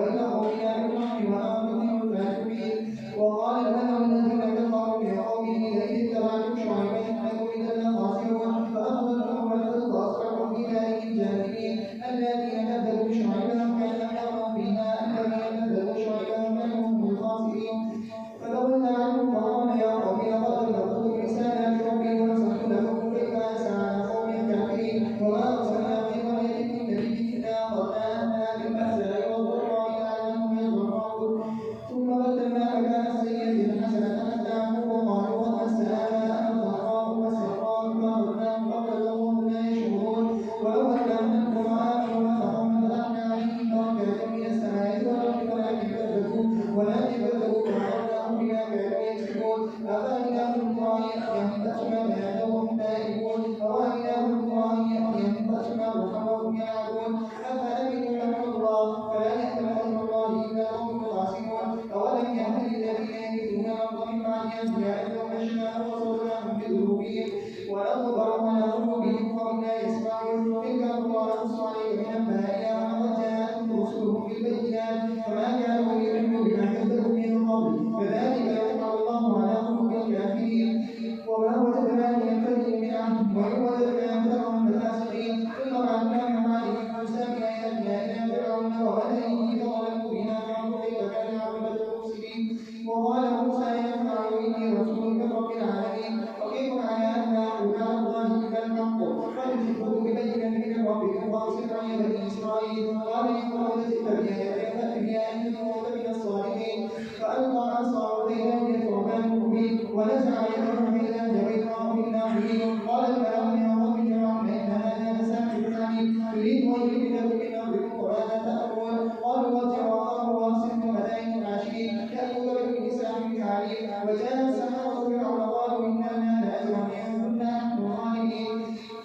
وإلى قومنا بالحق وآمنوا الفاسقين. وقال الملأ الذين كفروا لقومه لئن اتبعتم شعيبا إنكم إذا لخاسرون فأخذتهم الرجفة فأصبحوا في دارهم جاثمين. الذين كذبوا شعيبا كأن لم يغنوا فيها الذين كذبوا شعيبا كانوا هم الخاسرين. فلولا عنهم فقال يا قوم لقد بلغتكم رسالات ربي ونصحت لكم كيف أسعى على قوم كافرين. وما أرسلنا في قرية من نبي إلا أخذنا بالبأساء والضراء لعلهم يضرعون ثم بدلنا مكان السيئة الحسنة حتى عموا وقالوا قد مس آباءنا الضراء والسراء فأخذناهم بغتة وهم لا يشعرون. ولو أنهم آمنوا واتقوا لفتحنا عليهم بركات من السماء والأرض ولكن كذبوا وعذبناهم بما كانوا يكسبون. أفإله الله يأتيهم بأسنا بياتا وهم نائمون أوإله الله يأتيهم بأسنا ضحى وهم يلعبون. أفأمنوا مكر الله فلا يأمن مكر الله إلا القوم الخاسرون. أولم يهد للذين يرثون الأرض من بعد أهلها أن لو نشاء وصرناهم بذنوبهم ولنظروا على قلوبهم فهم لا يسمعون. تلك القرى نقص عليك من أنبائها وقد جاءتهم رسلهم بالبينات فما كانوا ليؤمنوا بما كذبوا من قبل كذلك يطبع الله على قلوب الكافرين. وما وجدنا لينفذوا من عهد وإن وجدنا أكثرهم فاسقين. ثم بعثنا من بعدهم موسى بآياتنا إلى فرعون وملئه فظلموا بها فانظر كيف كان عاقبة المفسدين. وقال موسى يا فرعون إني رسول من رب العالمين وكيف على أن أعبد على الله إلا الحق قد جئتكم ببينة من ربكم فأرسل معي بني إسرائيل. قال إن كنت جئت بآية فأت بها إن كنت من الصالحين. فألقى عصاه فإذا هي ثعبان مبين ونزع يده فإذا هي بيضاء للناظرين. قال الملأ من قوم فرعون إن هذا لساحر عليم يريد أن يبدلكم من أرضكم فماذا تأمرون. قالوا ارجع وراءه وأرسله مدائن حاشرين يأتوك بكل ساحر عليم. وجاء السحرة فرعون قالوا إن لنا لأجرا إن كنا نحن الغالبين.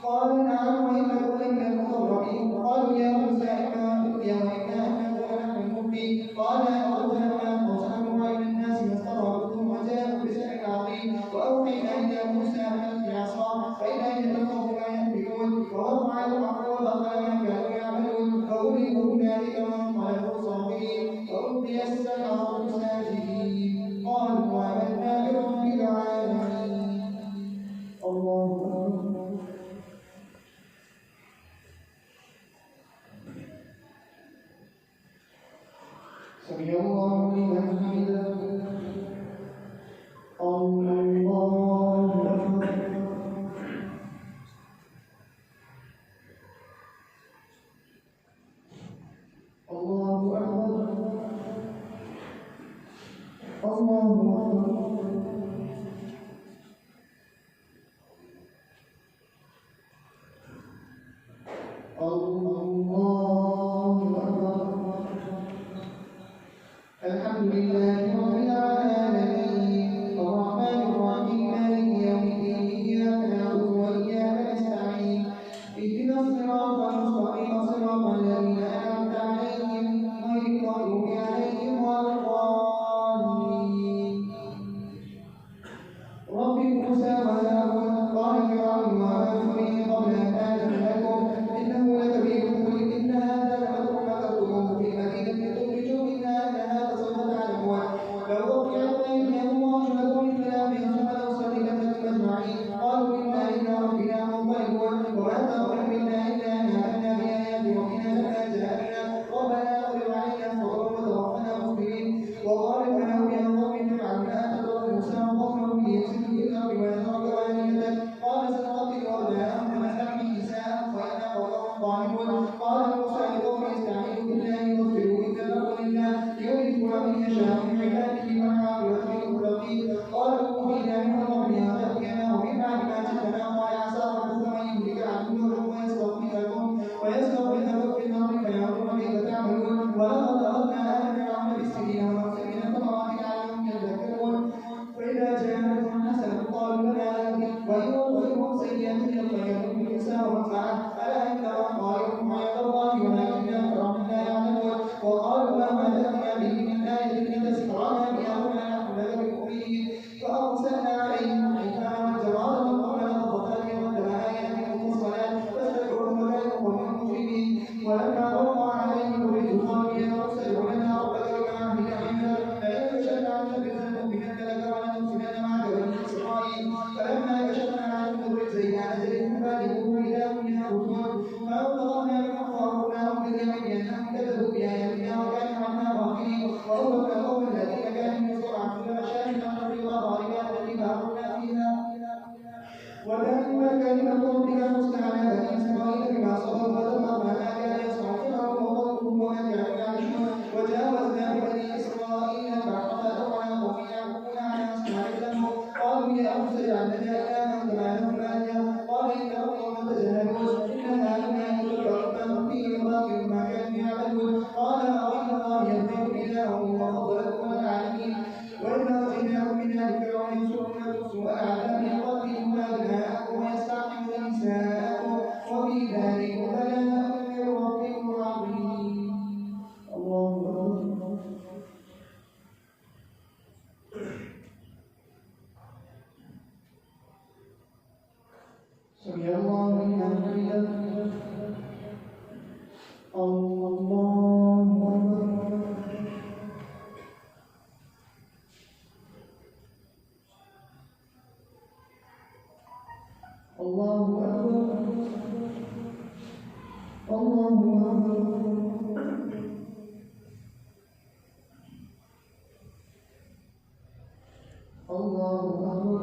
قالوا نعم وإنكم لمن المقربين. قالوا يا موسى إما أن تؤتي وإما أن نكون نحن المؤمنين. قال أردت لما توصلوا إلى الناس ما استطعتم وجاءوا بسحر عظيم. وأوحينا إلى موسى أن ألق عصاه فإذا هي تلقف ما يأفكون ووقع الحق وبطل ما كانوا يعملون فغلبوا هنالك وانقلبوا صاغرين وألقي السحرة ساجدين قالوا آمنا برب العالمين. الله أكبر. سمع الله لمن حمده. الله أكبر. الله أكبر. الله أكبر. الله أكبر. الحمد لله رب العالمين الرحمن الرحيم مالك يوم الدين إياك نعبد وإياك نستعين اهدنا الصراط المستقيم صراط الذين أنعمت عليهم غير المغضوب عليهم ولا الضالين. رب موسى وهارون قال فرعون وما أنتم قبل أن آذن لكم إنه لكبيركم إن هذا لمكر مكرتموه في المدينة لتخرجوا منها أهلها فسوف تعلمون. فوقعت أيديهم وأرجلكم من خلاف ثم لأصلبنكم أجمعين. قالوا إنا إلى ربنا منقلبون. وما تغفر منا إلا أن آمنا بآيات ربنا لما جاءتنا ربنا أفرغ علينا صبرا وتوفنا مسلمين. وقال الملأ يا قوم فرعون أتذر موسى وقومه ليفسدوا في الأرض ويذرك آلهة قال سنقتل أبناءهم ونستحيي نساءهم وإنا قومهم ظالمون. قال موسى لقومه استعينوا بالله واصبروا إن الأرض لله يورث من يشاء من عباده والعاقبة للمتقين. قالوا أوحينا من ربنا تأتينا ومن بعد ما جئتنا قال عسى ربكم أن يهلك عدوكم ويستغفركم في الأرض فينظر كيف تعملون. ولقد أخذنا آل فرعون بالسنين ونقص من الثمرات لعلهم يذكرون. فإذا جاءتهم حسنة قالوا لنا هذه وإن تصبهم سيئة يطيروا بموسى ومن معه ألا إنما طائرهم عند الله ولكن أكثرهم لا يعلمون. وقالوا ما تأتنا به من آية لتسحرنا بها وما نحن لك بمؤمنين. فأرسلنا عليهم الحيتان والجراد والقمل والضفادع والدم آيات مفصلات فاستكبروا وكانوا قوما مجرمين. ولما وقع عليهم الرجل قالوا يا موسى ادع لنا وأولك القوم الذين كانوا يستضعفون مشاهد الأرض ومغاربها التي باركنا فيها وتمت كلمة ربك الحسنى على بني إسرائيل بما صبروا ودمرنا ما كان يصنع فرعون وقومه وما كانوا يعرشون وجاوزنا ببني إسرائيل البحر فأتوا قوم يعكفون على أصنام لهم قالوا يا موسى اجعل لنا إلها كما لهم آلهة قال إنهم قوم تجهلون إن هؤلاء متبر فيهم باطل ما كانوا يعملون قال أغير الله يبغيكم إلها وهو أفضلكم العالمين وإذا أتيناكم من آل فرعون يسومون سوء العذاب يقتلون أبناءكم ويستحيون نساءكم وفي ذلك بلاء من ربكم عظيم. الله أكبر. سمع الله لمن حمده. الله أكبر. الله أكبر. الله أكبر. الله أكبر.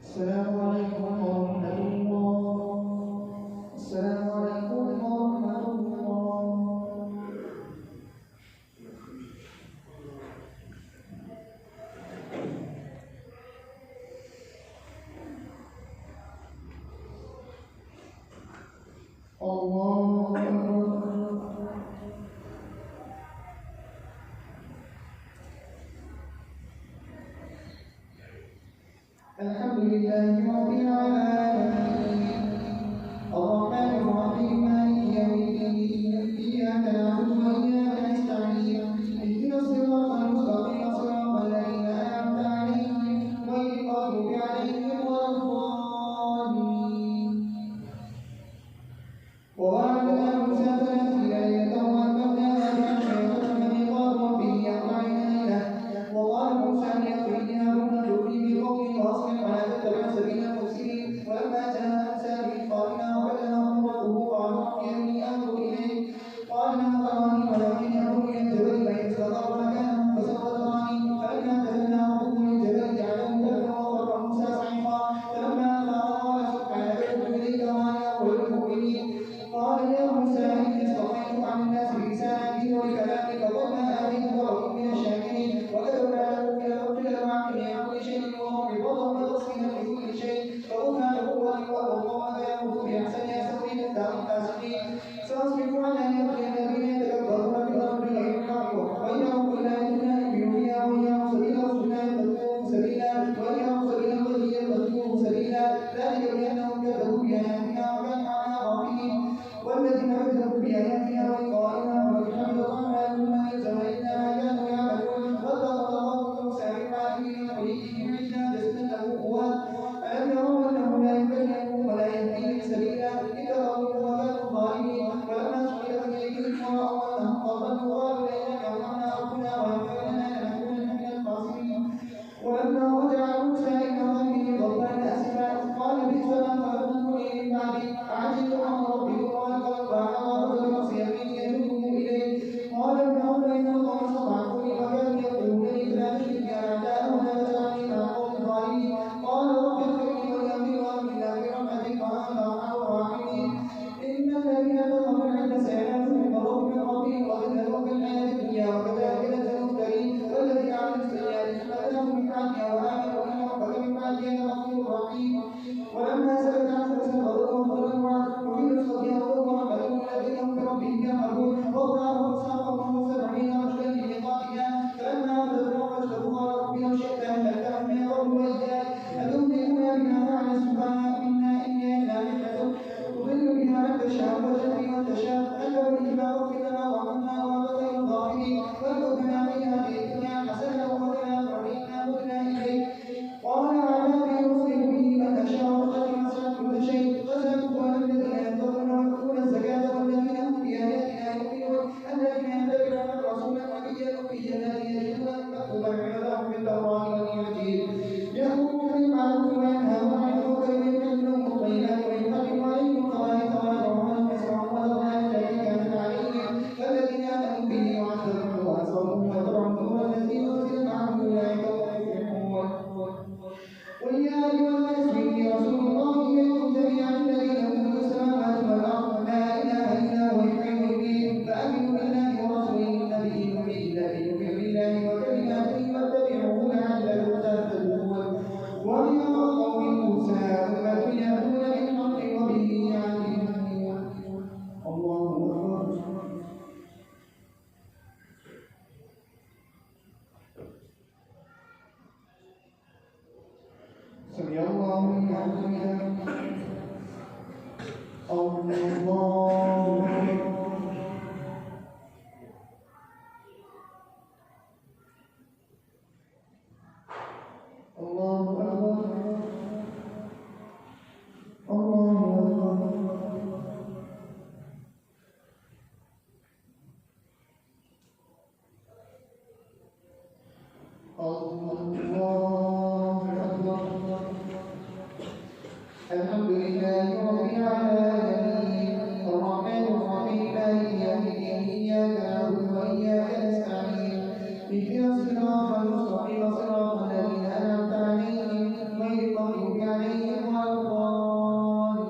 السلام عليكم ورحمة الله. السلام عليكم ورحمة الله. الله أكبر. الحمد لله رب العالمين الرحمن الرحيم مالك يوم الدين إياك نعبد وإياك نستعين اهدنا الصراط المستقيم صراط الذين أنعمت عليهم غير المغضوب عليهم ولا الضالين. ووعدنا موسى 30 ليلة وأتممناها بعشر فتم ميقات ربه 40 ليلة وقال موسى لأخيه هارون اخلفني بقومي وأصلح ولا تتبع سبيل المفسدين ولما الله أكبر الله أكبر الحمد لله رب العالمين الرحمن الرحيم مالك يوم الدين إياك نعبد وإياك نستعين اهدنا الصراط المستقيم صراط الذين أنعمت عليهم غير المغضوب عليهم ولا الضالين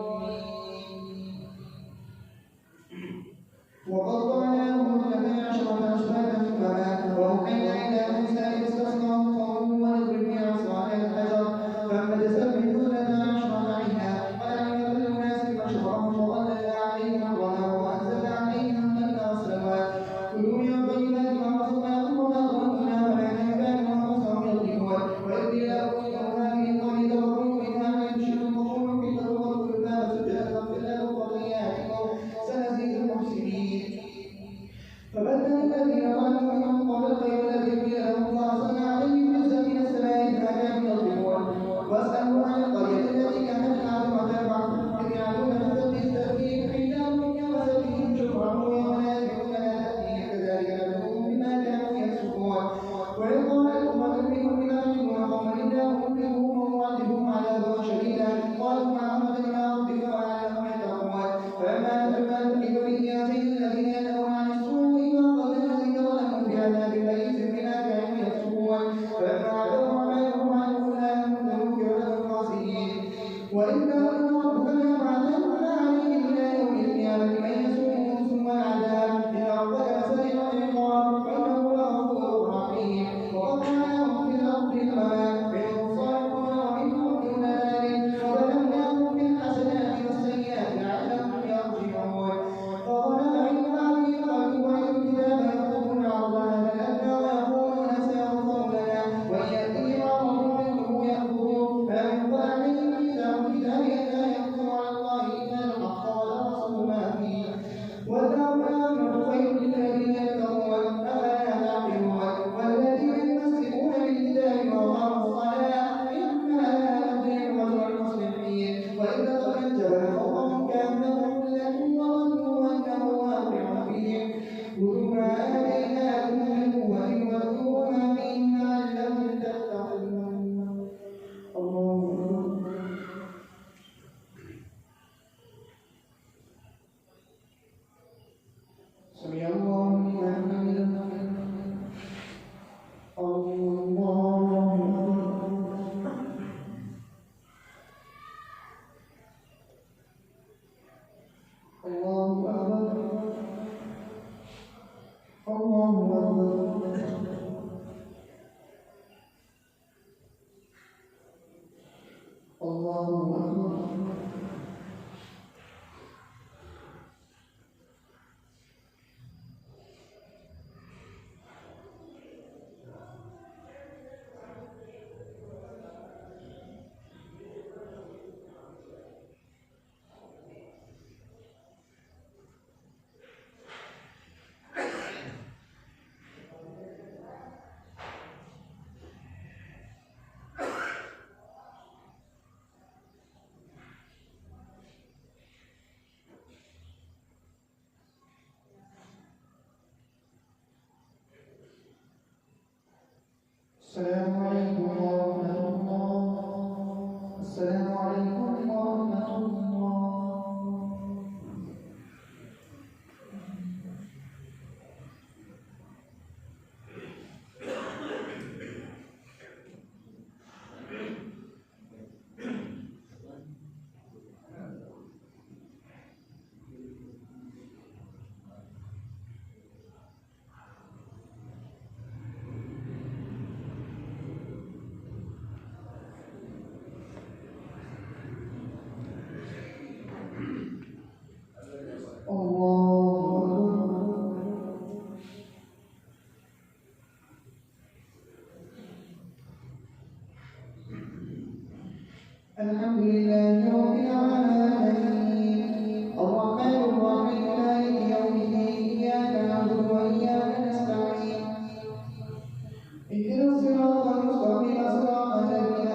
وقطعناهم اثنتي عشرة أشهادا فما وأوحينا إلى موسى إذ استسقاه قومه واضرب بعصاك الحجر فانبجست منه اثنتا عشرة عينا ونحن كل أناس مشربهم وظللنا عليهم الغمام وأنزلنا عليهم المن والسلوى كلوا من طيبات ما رزقناكم وما ظلمنا ولكن كانوا أنفسهم يظلمون وإذ قيل لهم ادخلوا هذه القرية وكلوا منها حيث شئتم وقولوا حطة وادخلوا الباب سجدا نغفر لكم خطيئاتكم سنزيد المحسنين فبدل الذين ظلموا منهم قولا غير الذي قيل لهم فأرسلنا عليهم رجزا من السماء بما كانوا يظلمون واسألوا عن القرية التي كانت حاضرة البحر إذ يعدون في التأثير حين أمرك وسبهم شكرهم وينادون لا تأتين كذلك نبلوهم بما كانوا يفسقون وإذ قالت أمة منهم لما تؤمنون قوما إنا مهلكوهم ومعذبوهم عذابا شديدا قالوا معهم إلى ربك وأعلم يتقون فلما نزلنا نذهب به آتينا الذين ينهون عن السوء وأخذنا الذين ظلموا بعذاب بئيس بما كانوا يفسقون فلما عتوا عما ينهون عنه قلنا لهم كونوا قردة خاسئين وإذ كانوا ربك ليبعثن عليهم إلى يوم القيامة من يسومهم سوء العذاب إن ربك لسريع العقاب وإنه لغفور رحيم وقطعناهم في الأرض كما منهم صالحون ومنهم دون ذلك وبلوناهم بالحسنات والسيئات لعلهم يرجعون فظلم عند بعضهم فقالوا الكتاب يأخذون عرض هذا الأدنى ويقولون سيغفر لنا وإن يأتيهم عرض مثله يأخذوه فلم يقل عليهم كتاب ألا يأخذوا على الله إلا الحق ودرسوا ما فيه والدار الآخرة خير للذين يتقون أفلا تعقلون والذين يمسكون بالكتاب وأقاموا الصلاة إنا لا نضيع أجر المصلحين وإذا تقى الجبل فوقهم كأنه ظلة وظنوا أنه واقع بهم خذوا ما آتيناكم من قوة واذكروا ما فيه لعلكم تتقون الله أكبر سمع الله لمن حمده الله السلام عليكم ورحمة الله. السلام عليكم ورحمة الله. الحمد لله رب العالمين الرحمن الرحيم مالك يوم الدين إياك نعبد وإياك نستعين اهدنا الصراط المستقيم صراط الذين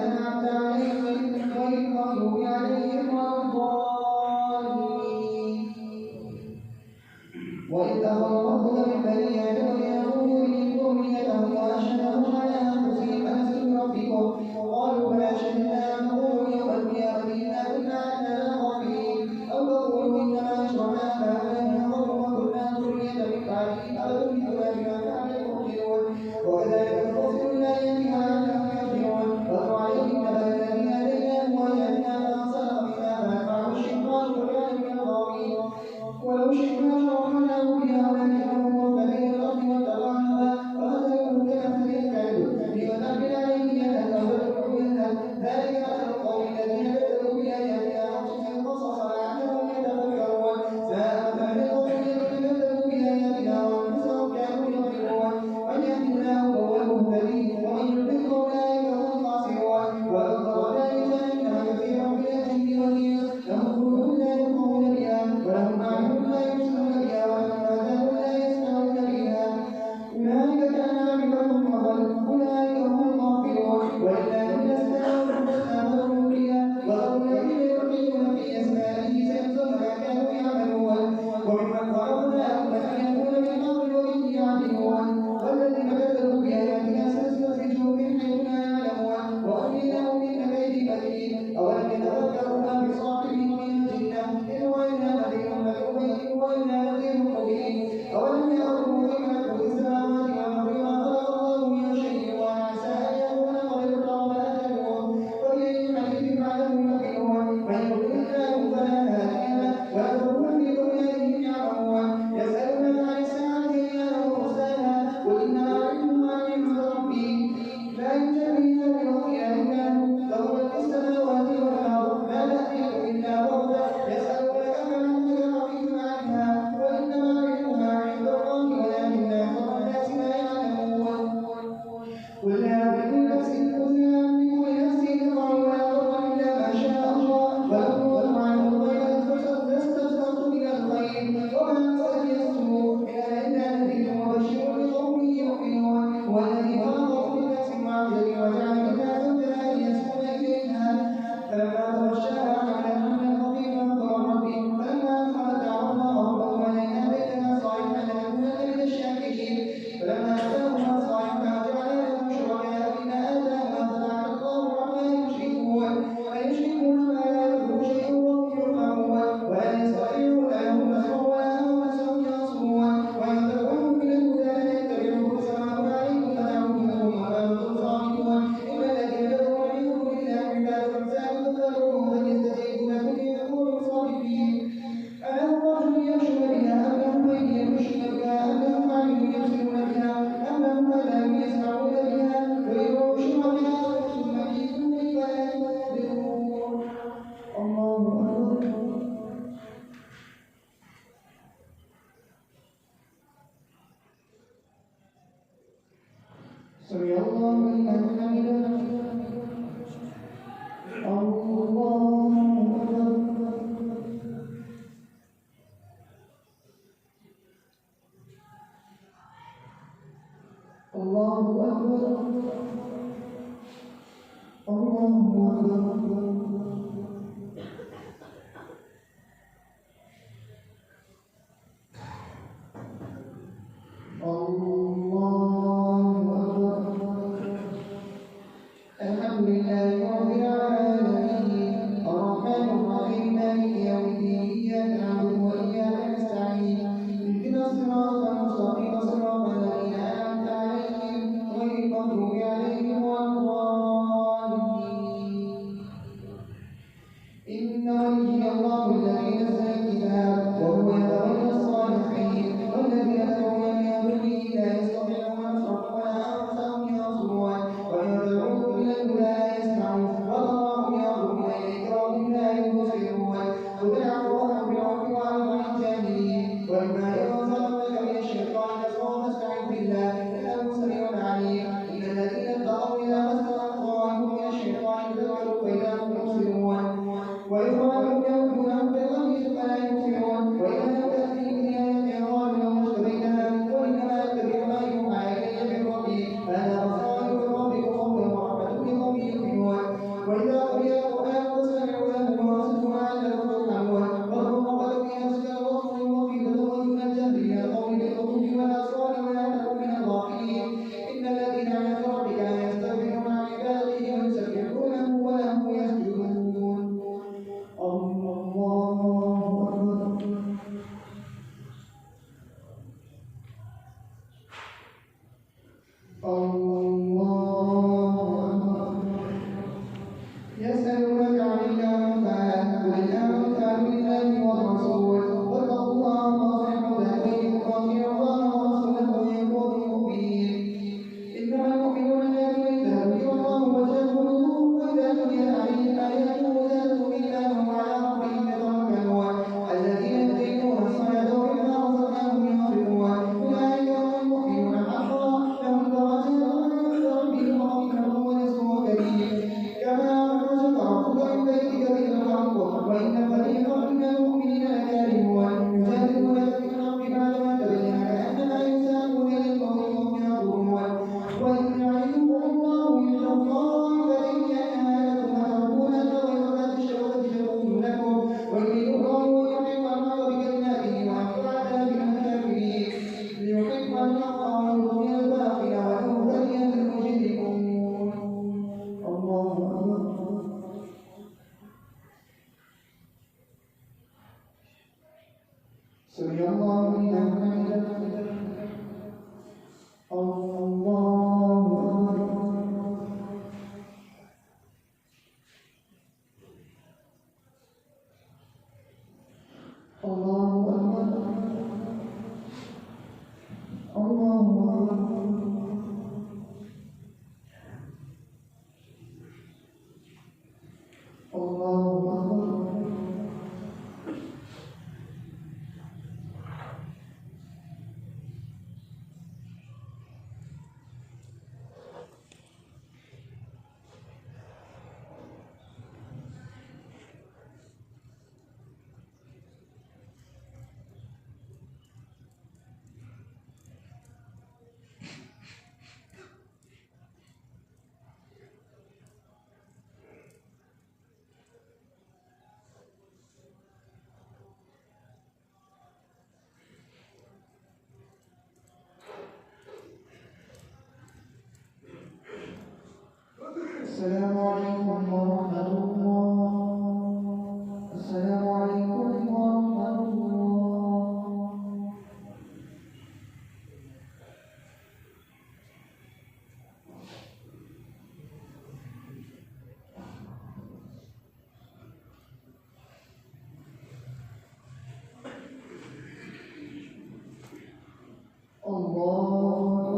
السلام عليكم ورحمة الله. السلام عليكم ورحمة الله. الله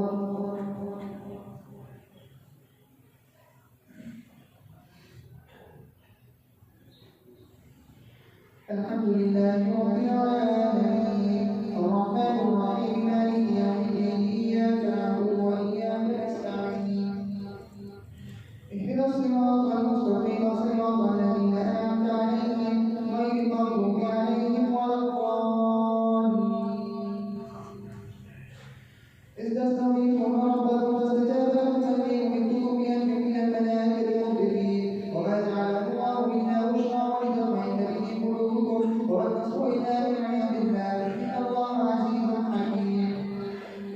أكبر. الحمد لله رب العالمين الرحمن الرحيم مالك يوم الدين إياك نعبد وإياك نستعين اهدنا الصراط المستقيم صراط الذين أنعمت عليهم غير المغضوب عليهم ولا الضالين إذ تستغيثون ربكم فاستجاب لكم أني أمدكم بألف من الملائكة مردفين وما جعله الله إلا بشرى ولتطمئن به قلوبكم وما النصر إلا من عند الله إن الله عزيز حكيم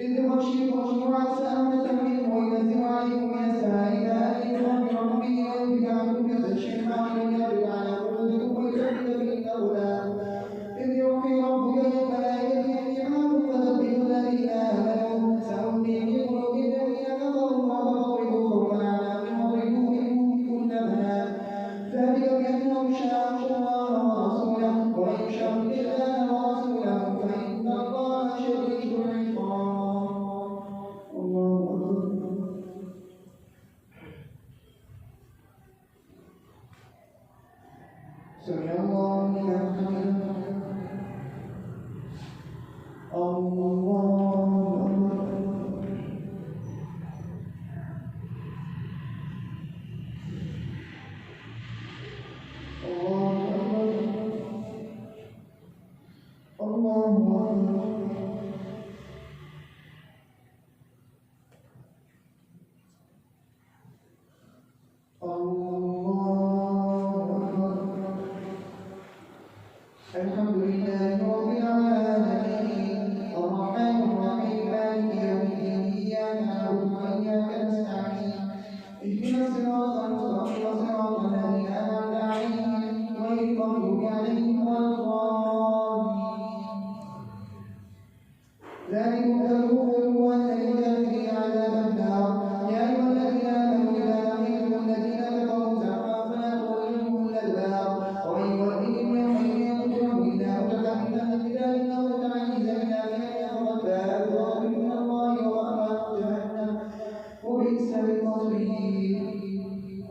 إذ يغشيكم النعاس أمنة منه وينزل عليكم من السماء ماء ليطهركم به ويذهب عنكم رجز الشيطان ويضرب على قلوبكم ويثبت به الأقدام إذ يوحي ربك إلى الملائكة إني معكم فثبتوا الذين آمنوا سألقي في قلوب الذين كفروا فاضربوا فوق الأعناق واضربوا منهم كل بنان ذلك بأنهم شاقوا الله ورسوله ومن يشاقق الله ورسوله فإن الله شديد العقاب. الله أكبر. سمع الله لمن حمده. الله أكبر. الله أكبر. الله أكبر. الحمد لله رب العالمين الرحمن الرحيم مالك يوم الدين إياك نعبد وإياك نستعين اهدنا الصراط المستقيم صراط الذين أنعمت عليهم غير المغضوب عليهم ولا الضالين ذلكم فذوقوه وأن للكافرين عذاب النار يا أيها الذين آمنوا إذا لقيتم الذين كفروا زحفا فلا تولوهم الأدبار ومن يولهم يومئذ يقتله إلا متحدثا بذلك أو متعيذا إلى فئة فقد باء بغضب من الله ومأواه جهنم وبئس المصير.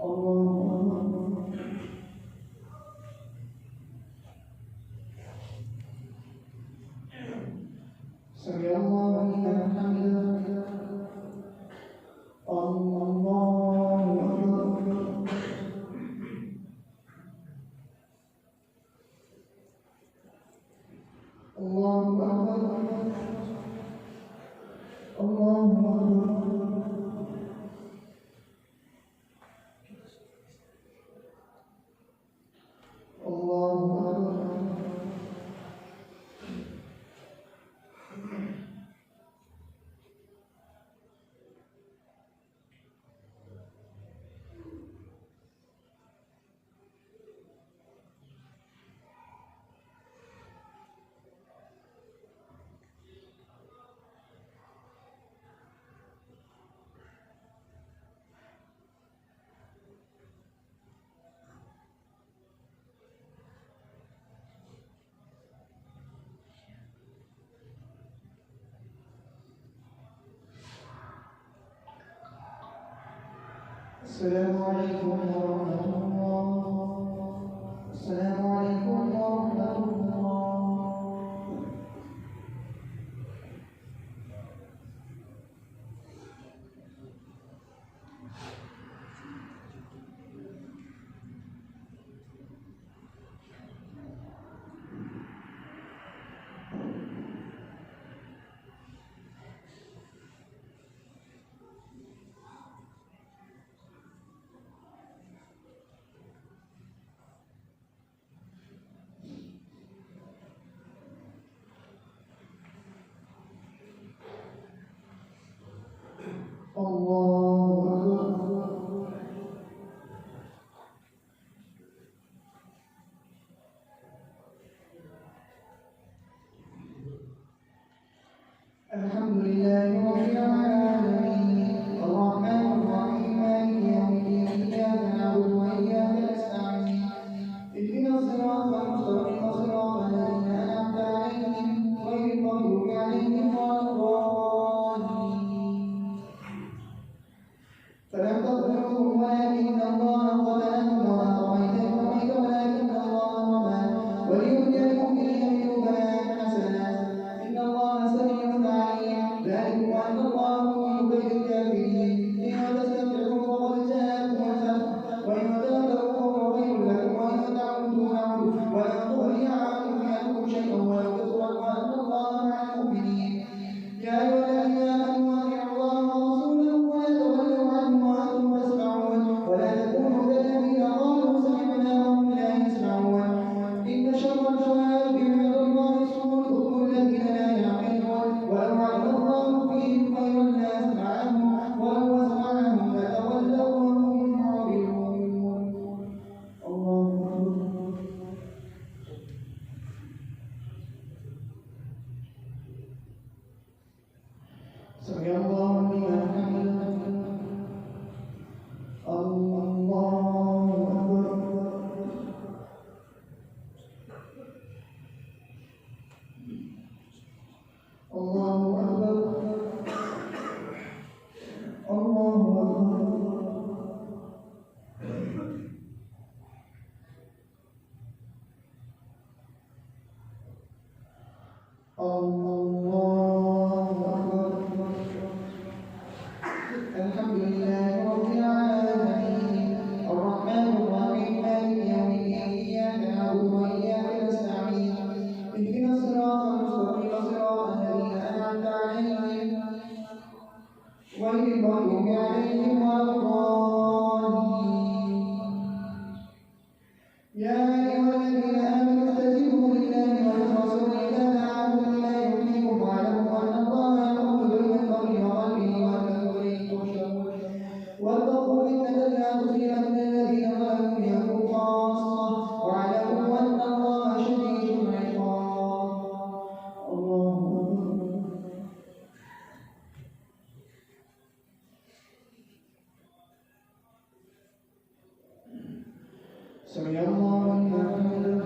الله أكبر. سمع الله لمن حمده. الله أكبر. الله أكبر. الله أكبر. الله أكبر. السلام عليكم ورحمة الله. السلام عليكم ورحمة الله. سمع الله لمن حمده.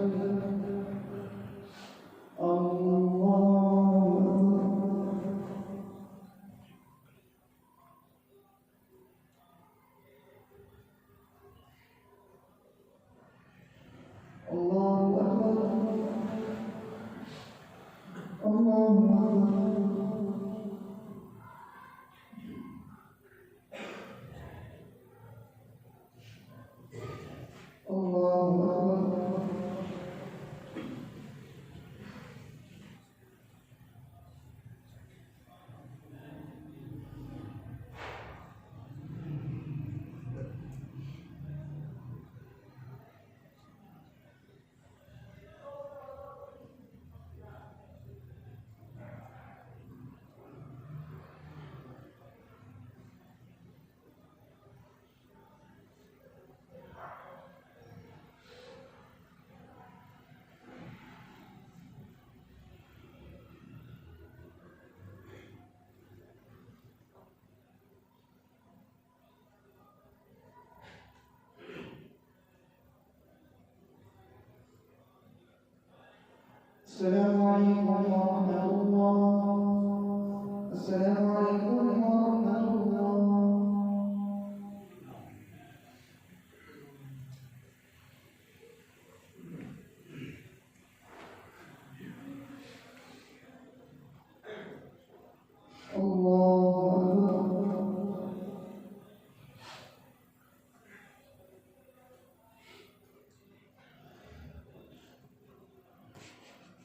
الله أكبر. الله أكبر. الله أكبر. السلام عليكم ورحمة الله. السلام عليكم ورحمة الله. الله أكبر.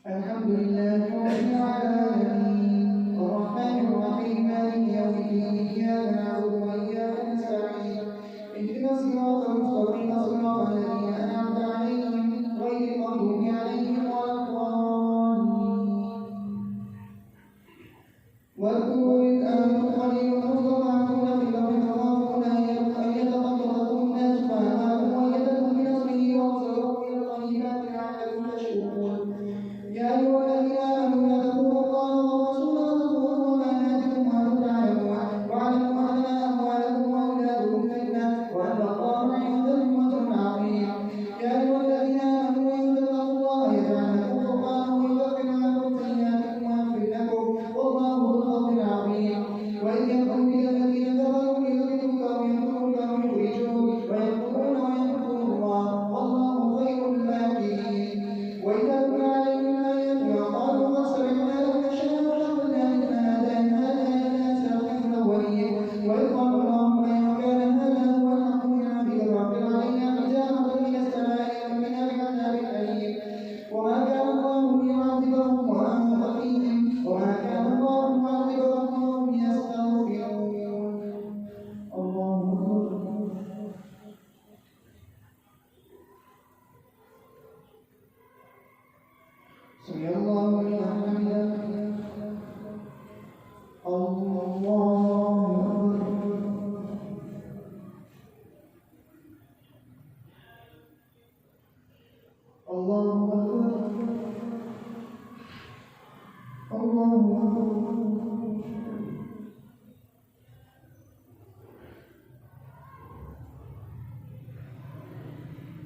الحمد لله رب العالمين الرحمن الرحيم مالك يوم الدين إياك نعبد وإياك نستعين اهدنا الصراط المستقيم صراط الذين أنعمت عليهم غير المغضوب عليهم ولا الضالين. واذكروا إذ أنتم قليل مستضعفون في الأرض تخافون أن يتخطفكم الناس فآمنوا وأيدكم بنصره وارسلوكم إلى الطيبات لعلكم تشكرون. يا أيها الذين آمنوا لا تخونوا الله والرسول وتخونوا أماناتكم وأنتم تعلمون واعلموا أنما أموالكم وأولادكم فتنة وأن الله عنده أجر عظيم. يا أيها الذين آمنوا إن تتقوا الله يجعل لكم فرقانا ويكفر عنكم سيئاتكم ويغفر لكم والله ذو الفضل العظيم. وإذ يمكر بك الذين كفروا ليثبتوك أو يقتلوك أو يخرجوك ويمكرون ويمكر الله والله خير الماكرين. وإذا تتلى عليهم آياتنا قالوا قد سمعنا لو نشاء لقلنا مثل هذا إن هذا إلا أساطير الأولين. وإذ قالوا اللهم إن كان هذا هو الحق من عندك فأمطر علينا حجارة من السماء أو ائتنا بعذاب أليم. وما كان الله ليعذبهم وأنت فيهم وما كان الله معذبهم وهم يستغفرون. الله أكبر. سمع الله لمن حمده. الله أكبر. الله أكبر.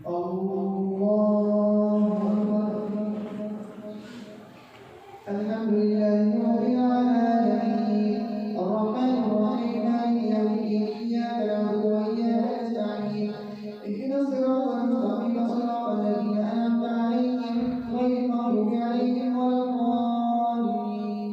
الله الحمد لله رب العالمين الرحمن الرحيم مالك يوم الدين إياك نعبد وإياك نستعين اهدنا الصراط المستقيم صراط الذين أنعمت عليهم غير المغضوب عليهم ولا الضالين.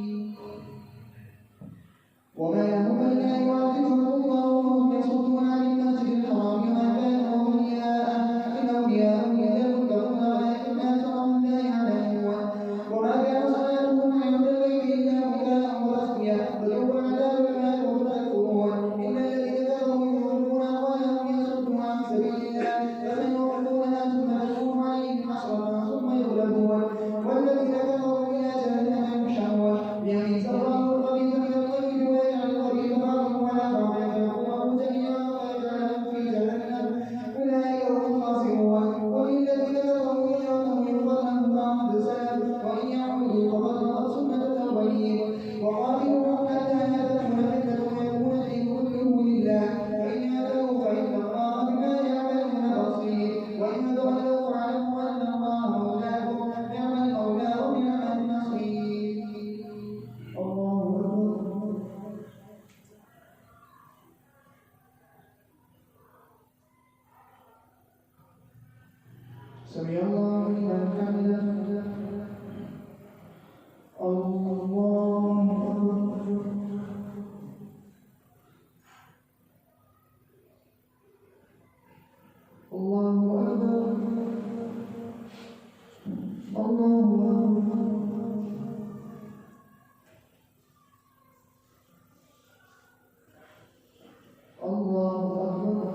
وما لهم ألا يعذبهم الله وهم يصدون عن المسجد الحرام وما كانوا أولياءه إن أولياءه إلا المتقون ولكن أكثرهم لا يعلمون. وما كان صلاتهم عند البيت إلا مكاء وتصدية فذوقوا العذاب بما كنتم تكفرون. إن الذين كفروا يحبون أموالهم يصدون عن سبيل الله فسيحبونها ثم تكون عليهم حسرة ثم يغلبون. والذين كفروا إلى جهنم يحشرون ليميز الله الخبيث من الطيب ويجعل الخبيث بعضه على بعض فيقومه جميعا فيجعلهم في جهنم أولئك هم الخاسرون. وللذين كفروا إن يعودوا يغفر لهم بعض السلف وإن يعودوا فقد مضت سنة الأولين. وقاتلوهم حتى لا تكون فتنة ويكون الدين كله لله فإن آتوا فإن الله بما يعملون بصير. وإن سمع الله لمن حمده. الله أكبر. الله أكبر. الله أكبر. الله أكبر.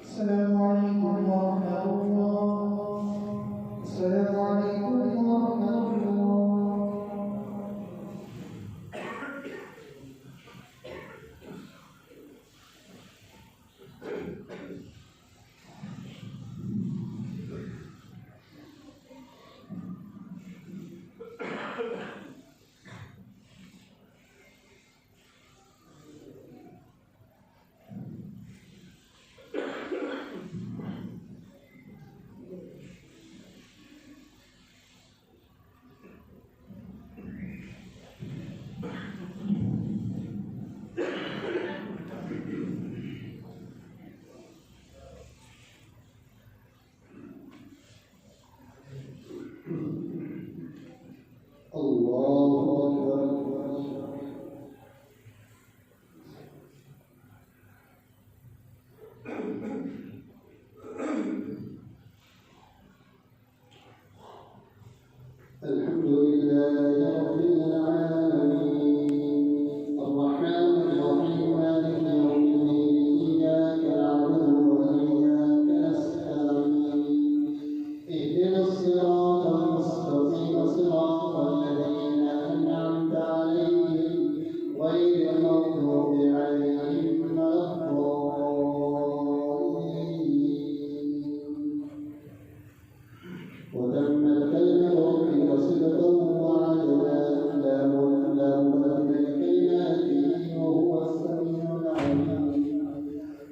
السلام عليكم ورحمة الله. السلام عليكم ورحمة الله. الحمد لله رب العالمين الرحمن الرحيم مالك يوم الدين إياك نعبد وإياك نستعين اهدنا الصراط المستقيم صراط الذين أنعمت عليهم غير المغضوب عليهم ولا الضالين وتمت كلمة ربك صدقا وعدلا لا مبدل لكلماته وهو السميع العليم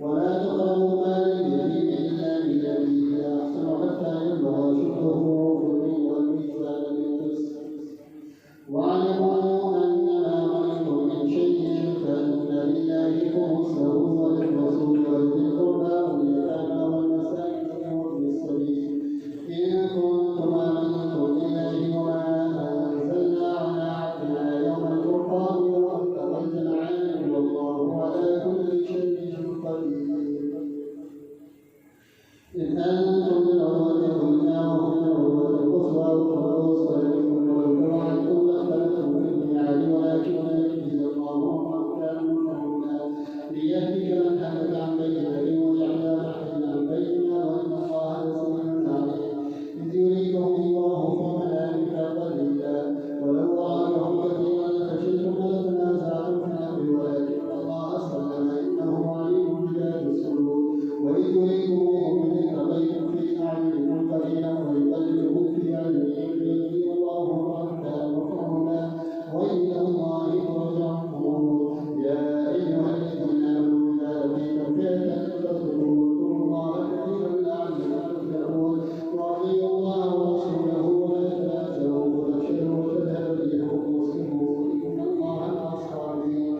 ولا تقربوا مال اليتيم إلا بالتي هي أحسن حتى يبلغ أشده والميزان بالقسط واعلموا أنما غنمتم من شيء فأن لله خمسه وللرسول ولذي القربى واليتامى والمساكين وابن السبيل إن كنتم آمنتم بالله وما أنزلنا على عبدنا يوم الفرقان والتقى الجمعان والله على كل شيء قدير إذ أنتم بالعروة الدنيا وهم بالعروة القصوى والوسطى منكم والقرآن اختلفتم في الميعاد ولكن يجزي الله أحكام فهما ليهلك من هلك عن بينة ويحيى من حي عن بينة وإن الله لسميع عليم إذ يريكم الله في منامك قليلا ولو أراكهم كثيرا لفشلتم ولتنازعتم في الأمر ولكن الله سلم إنه عليم بذات الصدور وإذ يريكموهم بذكريكم في أعينكم قليلا ويقلبكم في أعينهم ليجزي الله الرحمن وفرهما وإلى الله ترجع الأمور يا أيها الذين آمنوا إذا لقيتم فئة فاثبتوا واذكروا الله كثيرا لعلكم تفلحون وأطيعوا الله ورسوله ولا تنازعوا وتفشلوا وتذهب ريحكم واصبروا إن الله مع الصابرين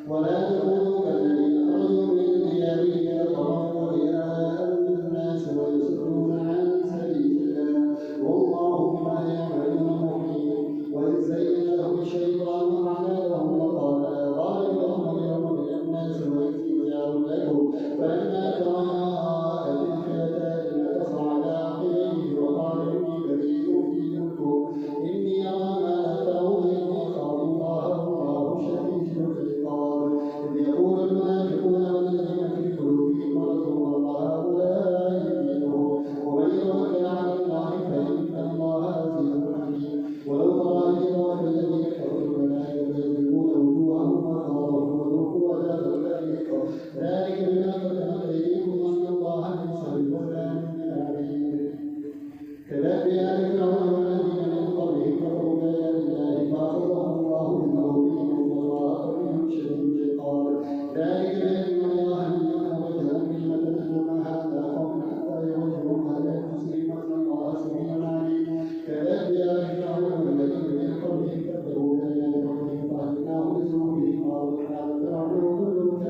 ولا تكونوا كالذين خرجوا من ديارهم بطرا ورئاء الناس ويصدون عن سبيل الله والله بما يعملون محيط وإذ زين لهم الشيطان أعمالهم وقال لا غالب لهم اليوم من الناس وإني جار لكم فلما تراءت الفئتان نكص على عقبيه وقال إني بريء منكم إني أرى ما لا ترون إني أخاف الله والله شديد العقاب إذ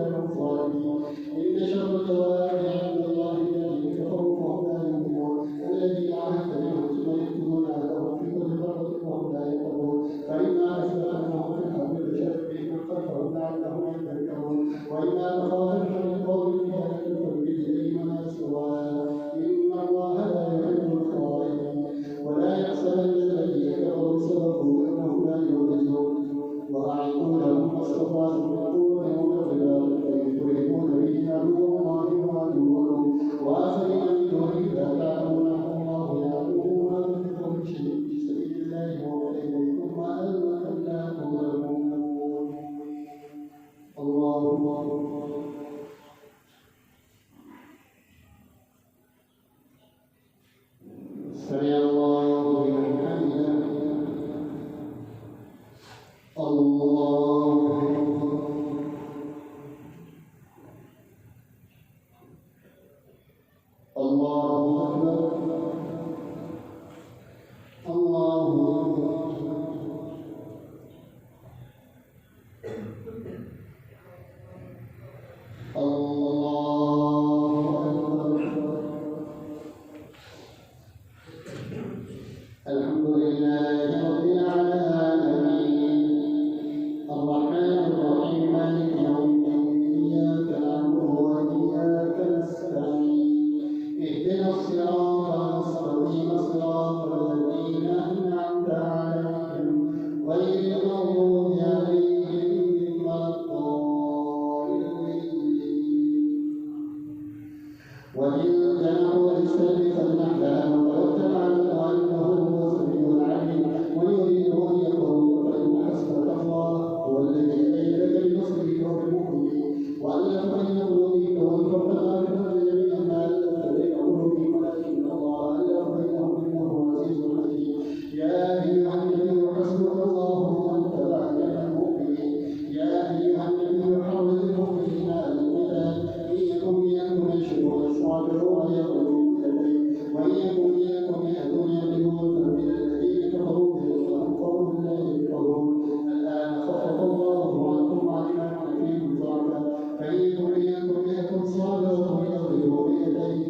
وكانوا ظالمين. إن شر الدواب عند الله الذين كفروا فهم لا يؤمنون. الذين عاهدت منهم ثم ينقضون عهدهم في كل مرة وهم لا يتقون. فإما أسلمهم في الحرب فشارك بهم خلفهم لعلهم يذكرون. وإما تخافن من قوم جهالة فابتغ إليهم سواء إن الله لا يحب الخائنين. ولا يحسبن الذين كفروا سبقوا إنهم لا يعجزون. وأعدوا لهم ما استطعتم من قوة ومن رباط ترهبون به عدو الله وعدوكم وآخرين من دونه لا تعلمونهم الله يعلمهم ما تنفقون من شيء في سبيل الله وإليكم ثم أنتم لا تظلمون. الله سمع الله لمن حمده. الله أكبر. الله الحمد لله رب العالمين الرحمن الرحيم مالك يوم الدين إياك نعبد وإياك نستعين اهدنا الصراط المستقيم صراط الذين أنعمت عليهم غير المغضوب عليهم ولا الضالين. وإن جنحوا للسلم فاجنح لها وتوكل على الله إنه هو السميع العليم. ويريدون أن يكفروا فإن حسبك الله هو الذي أيدك بنصره وبالمؤمنين وألف بين قلوبهم وأنفق الآخرة جميعا ما ألفت بين قلوبهم ولكن الله ألف بينهم إنه عزيز حكيم. يا أيها النبي حسبك الله ومن اتبعك من المؤمنين. يا أيها النبي حرض المؤمنين على القتال إن يكن منكم 20 صابرون يغلبوا مئتين وإن يكن منكم 100 يغلبون فمن الذين كفروا بهم قوم لا يفقهون. الآن خفف الله عنكم وعلم أن فيكم ضعفا فإن يكن منكم 100 صابرون يغلبوا مئتين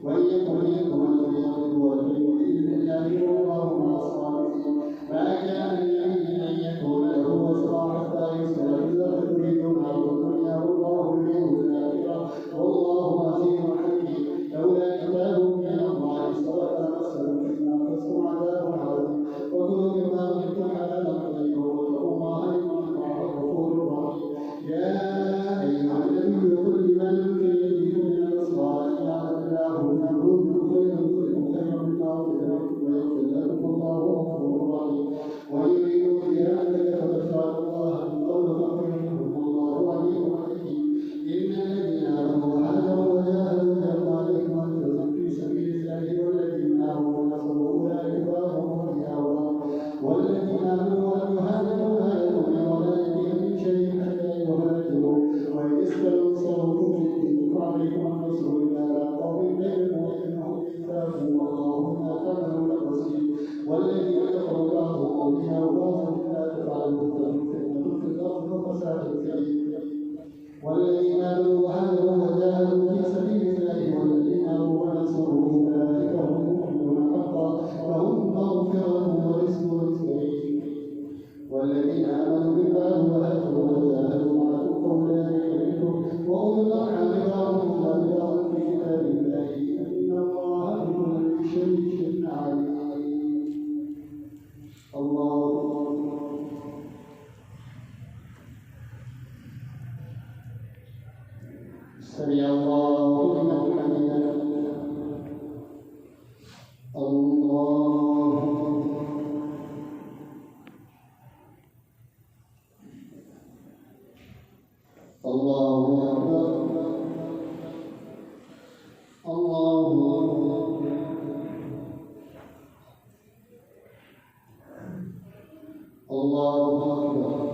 وإن يكن منكم 1000 يغلبوا 2000 بإذن الله والله مع الصابرين. ما كان لنبي أن يكون له أسرى حتى يسلم إلا تريدون عرض الدنيا والله يريد الآخرة والله عزيز حكيم. لولا كتاب من الله سبق لمسكم فيما أخذتم عذاب عظيم. وكلوا مما غنمتم حلالا طيبا واتقوا الله إن الله غفور رحيم. يا أيها النبي قل لمن في يده من الأسرى إن يعلم الله يملككم خيرا خيرا مما ويغفر لكم الله غفور رحيم. ويريد بأهلك فتدفع الله من قول فأخرجهم الله عليم حكيم. إن الذين آمنوا وهاجروا وجاهدوا بأموالهم وأنفسهم في سبيل الله والذين آمنوا ونصروا أولئك بعضهم أولياء والذين آمنوا ولم يهاجروا لا يكون ولا يجدون من شيء حتى يهاجروا وإن استنصروكم في الدين فعليكم النصر إلا على قوم بينكم وبينهم ميثاق والله بما تعملون بصير. والذين كفروا بعضهم أولياء بعض إلا تفعلوا تكن فتنة في الأرض وفساد كبير. والذين آمنوا وهاجروا وجاهدوا في سبيل الله والذين آمنوا ونصروا أولئك هم المؤمنون حقا لهم مغفرة ورزق كريم. والذين آمنوا بالله وهاجروا وجاهدوا معكم فأولئك منكم وأولو الأرحام بعضهم أولى ببعض في كتاب الله إن الله بكل شيء عليم. الله سمع الله لمن حمده. الله الله أكبر. الله الله أكبر.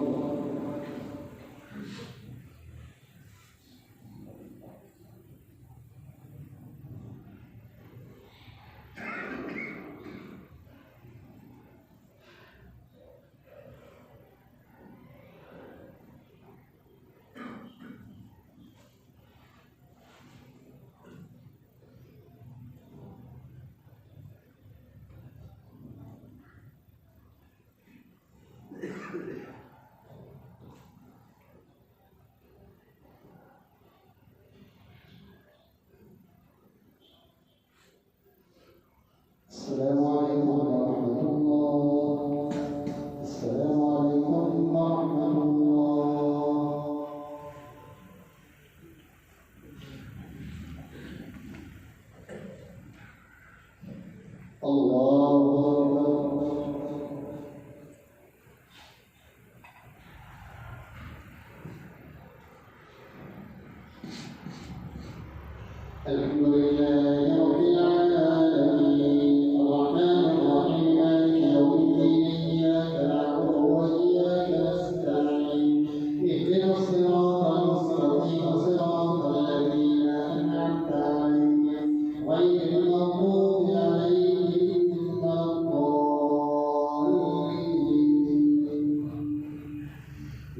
الحمد لله رب العالمين الرحمن الرحيم مالك يوم الدين إياك نعبد وإياك نستعين اهدنا الصراط المستقيم صراط الذين أنعمت عليهم غير المغضوب عليهم ولا الضالين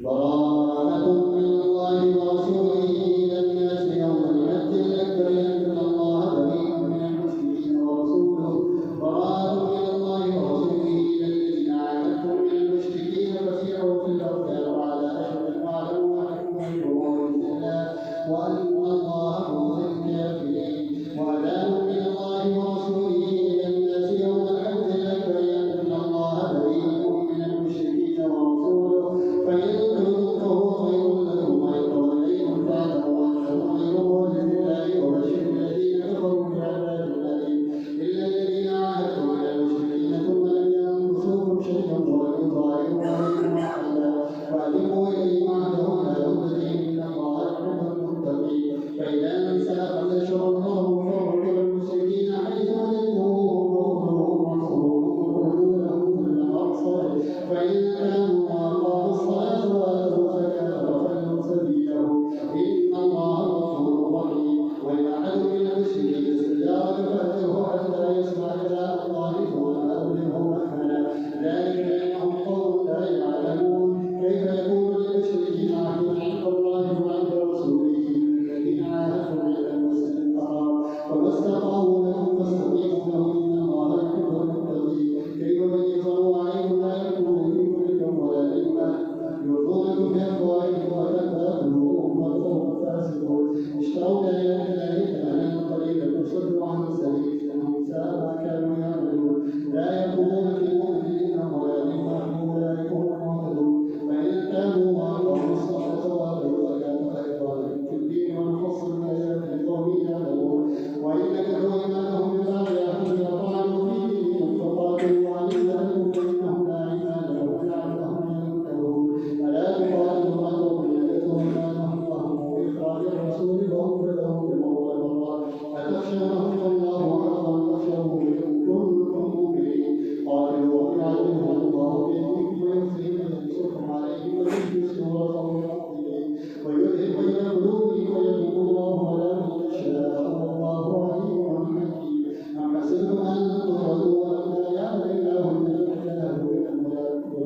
براءة من الله ورسوله إلى الناس يوم الحج الأكبر أن الله بريء من المشركين ورسوله براءة من الله ورسوله إلى الذين عاهدتم من المشركين فسيحوا في الأرض أربعة أشهر واعلموا أنكم غير معجز الله وأن الله مخزي الكافرين وأذان من الله ورسوله إلى الناس يوم الحج الأكبر أن الله بريء من المشركين ورسوله فإن تؤمنوا خير لكم وإن توليتم فاعلموا أنكم غير معجز الله وبشر الذين كفروا بعذاب أليم إلا الذين عاهدتم من المشركين ثم لم ينقصوكم شيئا ولم يظاهروا عليكم أحدا فألقوا إليهم عهدهم لا يبدلهم إن الله يحب المتقين فإذا انسلخ الأشهر الحرم فاقتلوا المشركين حيث وجدتموهم واخذوهم واحصروهم في المقصد فإن كانوا وأقاموا الصلاة وآتوا الزكاة فخلوا سبيلهم إن الله غفور رحيم وإن أحد من المشركين استجارك فأجره حتى يسمع كلام الله ثم أبلغه مأمنا ذلك بأنهم قوم لا يعلمون كيف يكون للمشركين عهد عند الله وعند رسوله الذين عاهدتم عند المسجد الحرام فما استطاعوا لكم فاستقيموا لهم إن الله يحب المتقين كيف يظهروا عليكم لا يكونوا في ملكم ولا ذمة يرضونكم بأفواههم وتأبى قلوبهم وهم فاسقون اشتروا بآيات الله ثمنا قليلا فصدوا عن سبيله إنهم ساء ما كانوا يعملون لا يقومون في مؤمنين ولا ذمة أولئك هم المعتدون فإن تابوا وأقاموا الصلاة وآتوا الزكاة فإخوانكم في الدين ونفصل الآيات لقوم يعلمون وإن نكثوا إيمانهم من بعد عهدهم وطعنوا في دينكم فقاتلوا أئمتهم فإنهم لا إيمان لهم لعلهم ينتهون ألا تقاتلوا قوم نكثوا إيمانهم وهم بإخراج الرسول وهم بدأوا بقول الله أتخشونهم فالله أحق أن تخشوه إن كنتم مؤمنين قاتلوا ويعلمهم الله بيدكم ويخزيهم وينصركم عليهم ويهدي صدور قوم مؤمنين ويذهب بين قلوبهم ويتوب الله على من يشاء والله عليم حكيم أم حسبتم أن تتركوا ولما يعلم الله الذين جاهدوا منكم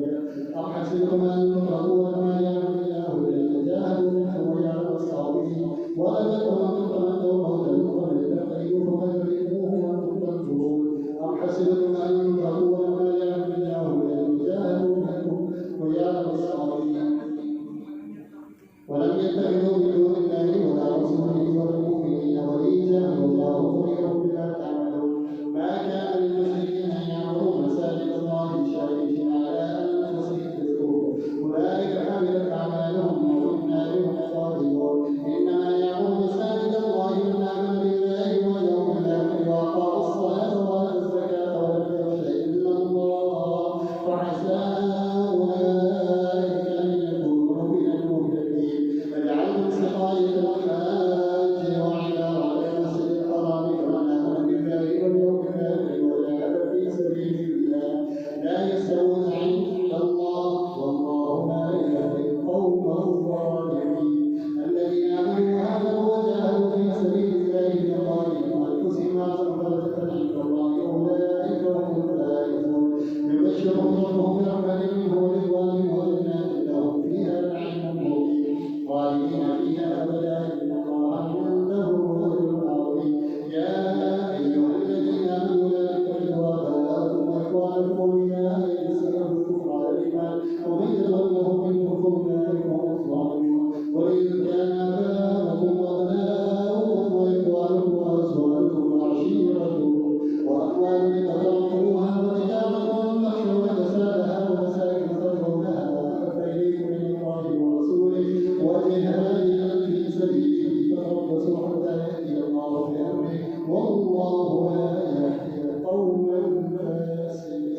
أم حسبتم أن تتركوا ولما يعلم الله الذين جاهدوا منكم ويعلم الصابرين ولم يكن أن تتمنوا موتا قبل تقيوا فقد رئتموه وأنتم تنظرون أم حسبتم أن تتركوا ولما يعلم الله الذين جاهدوا منكم ويعلم الصابرين ولم يتخذوا من دون الله ولا رسوله ولا المؤمنين وليجا والله خبير بما تعملون ما كان للمشركين ان يعمروا مساجد الله شاهدين على انفسهم بالكفر اولئك حبطت اعمالهم وكنا بهم خالدون انما يعمر مساجد الله من امن بالله واليوم الاخر واقام الصلاه واتى الزكاه ولم يخش الا الله فعسى اولئك ان يكونوا من المهتدين فجعلهم سقاية الحاج وعمارة المسجد الحرام كمن آمن بالله واليوم الآخر وجاهد في سبيل الله لا يستوون عند الله والله لا يهدي القوم الظالمين الذين آمنوا وهاجروا وجاهدوا في سبيل الله بأموالهم وأنفسهم مغفرة عند الله أولئك هم الفائزون يبشرهم ربهم برحمة منه ورضوان وجنات لهم فيها نعيم مقيم خالدين فيها أبدا إن الله عنده أجر عظيم يا أيها الذين آمنوا لا تتخذوا آباءكم وإخوانكم أولياء إن استكبروا الكفر على الإيمان ومن يتولهم منكم فأولئك هم الظالمون وإذ كان آباؤكم وأبناؤكم وإخوانكم وأزواجكم وعشيرتكم وأموال اقترفتموها وتجارة تخشون كسادها ومساكن ترضونها أحب إليكم من الله ورسوله وجهاد في سبيله فتربصوا حتى يأتي الله بأمره والله لا يهدي القوم الفاسقين.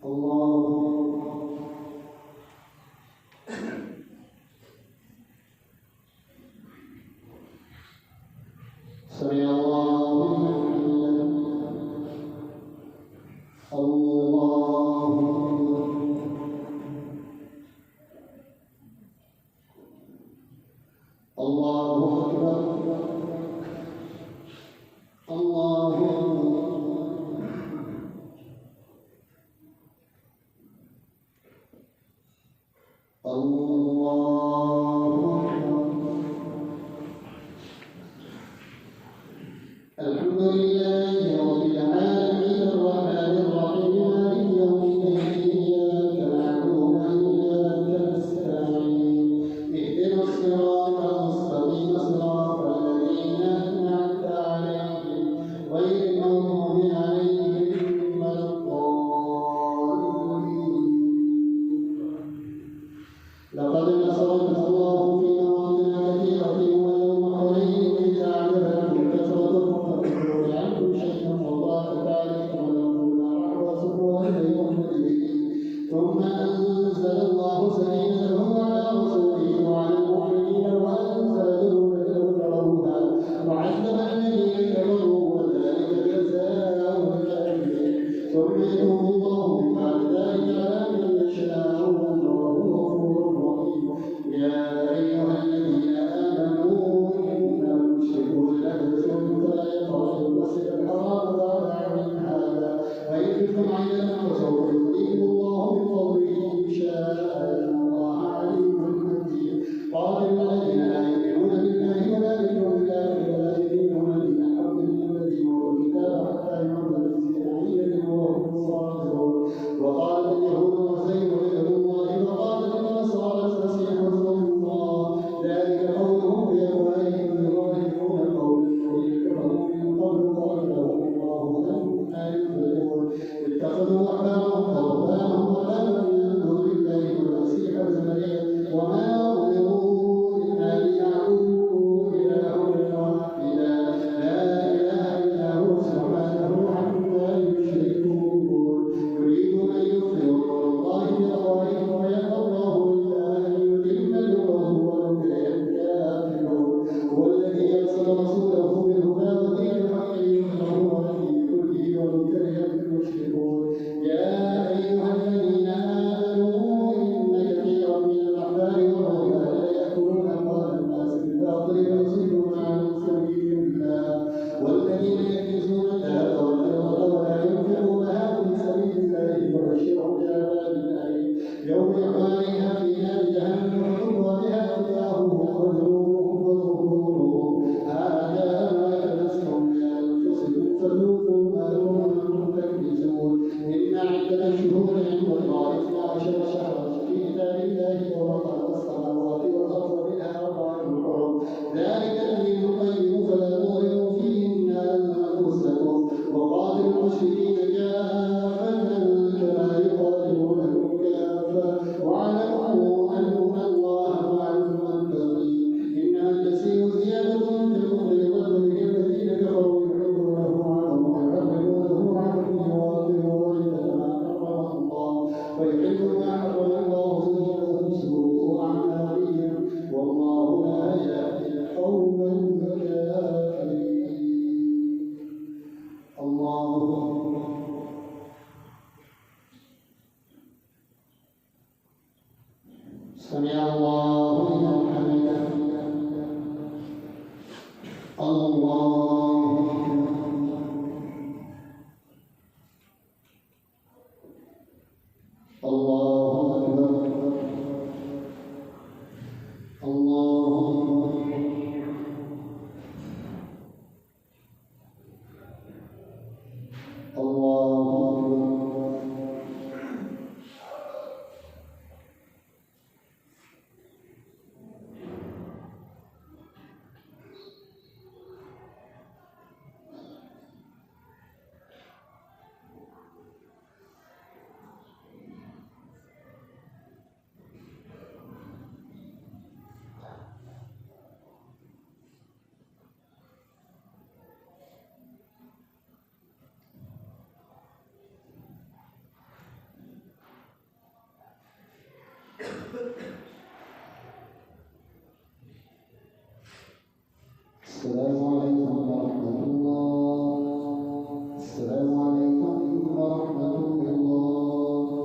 الله الله أكبر الله الحمد لله رب العالمين الرحمن الرحيم مالك يوم الدين إياك نعبد وإياك نستعين اهدنا الصراط المستقيم صراط الذين أنعمت عليهم غير المغضوب عليهم ولا الضالين لقد نصركم الله في مواطن كثيرة ويوم حنين إذ أعجبتكم كثرتكم فكفروا عنكم شيئا وضاقت عليكم الأرض ورسلوا إليكم مدبرين ثم أنزل الله سكينته على رسوله وعلى المؤمنين وأنزل جنودا لم تروها وعذب الذين كفروا وذلك جزاء الكافرين ثم يتوب الله من بعد ذلك على من يشاء والله غفور رحيم يا أيها الذين آمنوا إنما المشركون نجس فلا يقربوا المسجد الحرام بعد عامهم هذا وإن خفتم عيلا فسوف يؤتيكم الله من فضله إن شاء إن الله عليم حكيم قاتل الذين لا يؤمنون بالله ولا باليوم الآخر ولا يدينون دين الحق من الذين أوتوا الكتاب حتى يعبدوا الذين عيدا وهم صادقون وقالت اليهود عزير ابن الله وقالت النصارى المسيح ابن الله ذلك قولهم بأفواههم يضاهئون القول الذين كفروا من قبل قاتلهم الله أنى يؤفكون اتخذوا أحبارهم ورهبانهم أربابا من دون الله والمسيح ابن مريم وما أمروا إلا ليعبدوا إلها واحدا لا إله إلا هو سبحانه عما يشركون يريدون أن يطفئوا نور الله بأفواههم ويأبى الله إلا أن يتم نوره ولو كره الكافرون هو الذي أرسل رسوله بالهدى ودين الحق ليظهره على الدين كله ولو كره المشركون يا أيها الذين آمنوا إن كثيرا من الأحبار والرهبان ليأكلون أموال الناس بالباطل ويصدون عن سبيل الله والذين يكنزون الذهب والفضة ولا ينفقونها في سبيل الله فبشرهم بعذاب أليم يوم يحمى عليها في نار جهنم وتقوى بها وجاههم وجنوبهم وظهورهم هذا ما كنزتم لأنفسكم فذوقوا ما كنتم تكنزون إن عدة الشهور عند الله 12 شهرا في كتاب الله يوم خلق السماوات والأرض منها أربعة حرم ذلك الدين القيم فلا تظلموا فيهن أنفسكم وقاتلوا المشركين كافة كما يقاتلونكم كافة واعلموا أن الله مع المتقين إنما النسيء زيادة في الكفر يضل به الذين كفروا يحبونه عنهم ويحرمونه عنهم يواطئون كما حرم الله ويحلوا ما حرم الله زيادة سوء أعمالهم والله لا يهدي القوم الكافرين الله أكبر سمع الله لمن حمده الله الله أكبر الله السلام عليكم ورحمة الله. السلام عليكم ورحمة الله.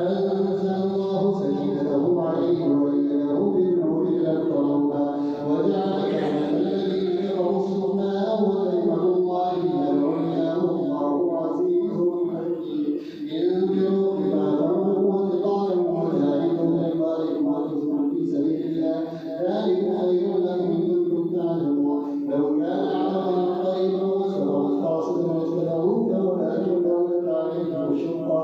فأنزل الله سكينته عليه وأيده بجنود لم تروها وجعل كلمة الذين كفروا السفلى وكلمة الله هي العليا والله عزيز حكيم انفروا خفافا وثقالا وجاهدوا بأموالكم وأنفسكم في سبيل الله ذلك خير لكم إن كنتم تعلمون لو كان عرضا قريبا وسفرا قاصدا لاجتبوك ولكن دولت عليهم الشقة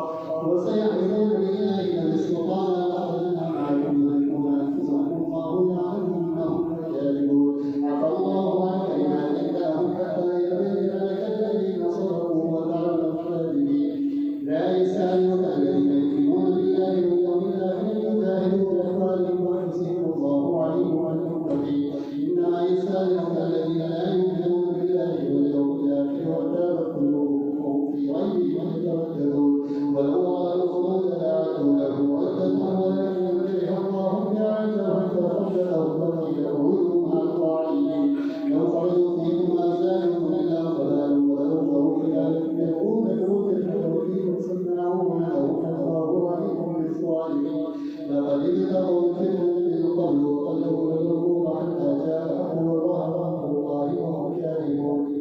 وسيحلفون بالله إن استطعنا لأخذنا معكم يهلكون أنفسهم والله يعلم أنهم كاذبون عفى الله عنك لما أنكرهم حتى يبين لك الذين صدقوا وتعلم الكاذبين لا يسألك الذين يؤمنون بالله واليوم الآخر يجاهدوا بأموالهم وأنفسهم والله عليم بالمتقين إنما يسألك الذين لا يؤمنون بالله واليوم الآخر وارتابت قلوبهم في غيبهم يترددون ولو قالوا الخروج لأعدوا له واتقوا ولكن كره الله بعثهم فثبتهم وقيل اخرجوا مع القاعدين لو خرجوا فيكم ما زادوا إلا خلالا ولو خلالكم يكون لكم كالحوثيين صنعون أو كفروا عليكم بالصالحين لقد ابتغوا الفتنة من قبل وقلبوا الأمور حتى جاء أمر الله وهم كارهون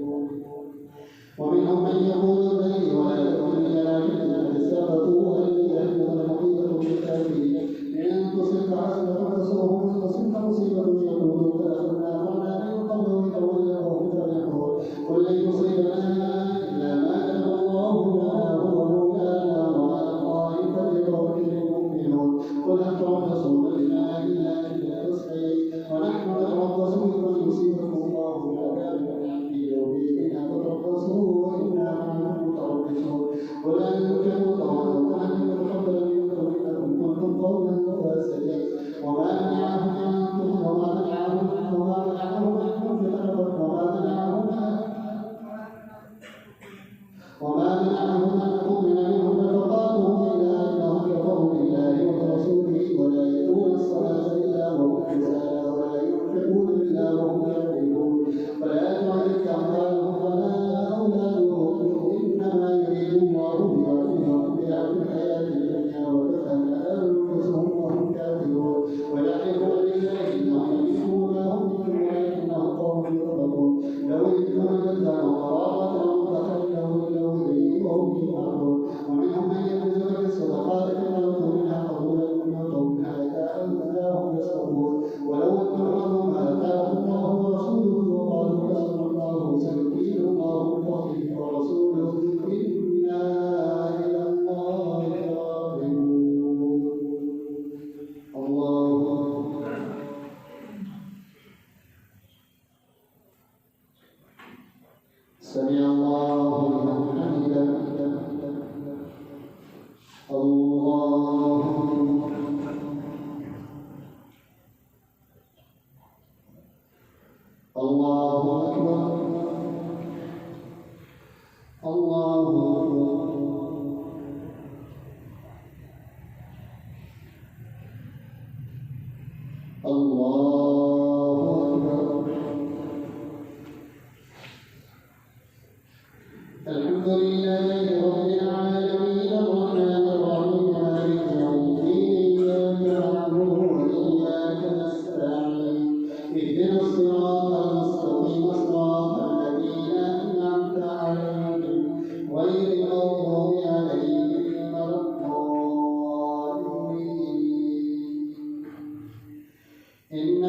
ومنهم من يقول ذلك ولا تكن إلى فتنة سبقوا أن يهلكون محيطة بالكافرين إن تصبك حسنة تسرهم وإن تصبك مصيبة يقولوا كأننا معنا من قبل وتولوا وهم فرحون قل لن يصيبنا إلا ما كتب الله لنا هو مولانا وعلى الله فليتوكل المؤمنون قل هل تربصون بنا إلا إحدى الحسنيين ونحن نتربص بكم يصيبكم الله بعذاب في يومنا فتربصوا وإنا معكم متربصون ولن تموتوا ولن يتقبل منكم إنكم كنتم قوما فاسقين وما منعهم أن تؤمن منهم نفقاتهم إلا أنهم كفروا بالله ورسوله ولا يأتون الصلاة إلا وهم كسالى ولا ينفقون إلا وهم كارهون فلا تعجبك أموالهم ولا أولادهم إنما يريد الله ليعذبهم بها في الحياة الدنيا وتزهق أنفسهم وهم كافرون ويحلفون بالله إنهم يشركون هم ولكنهم قوم يفرقون لو يجدون جزاء وقرابة دخلوا إلى إليه وهم يجمعون ومنهم من يلبسك بالصدقات فيعطوا منها قبولا ويعطوا منها إذا هم يسخرون ولو اتبعوا ما آتاهم الله ورسوله وقالوا حسبنا الله سيؤتينا الله من فضله ورسوله إنا إلى الله راغبون الله سمع الله لمن حمده الله أكبر الله أكبر الله أكبر الحمد لله رب العالمين الرحمن الرحيم مالك يوم الدين إياك نعبد وإياك نستعين اهدنا الصراط المستقيم صراط الذين أنعمت عليهم غير المغضوب عليهم ولا الضالين إن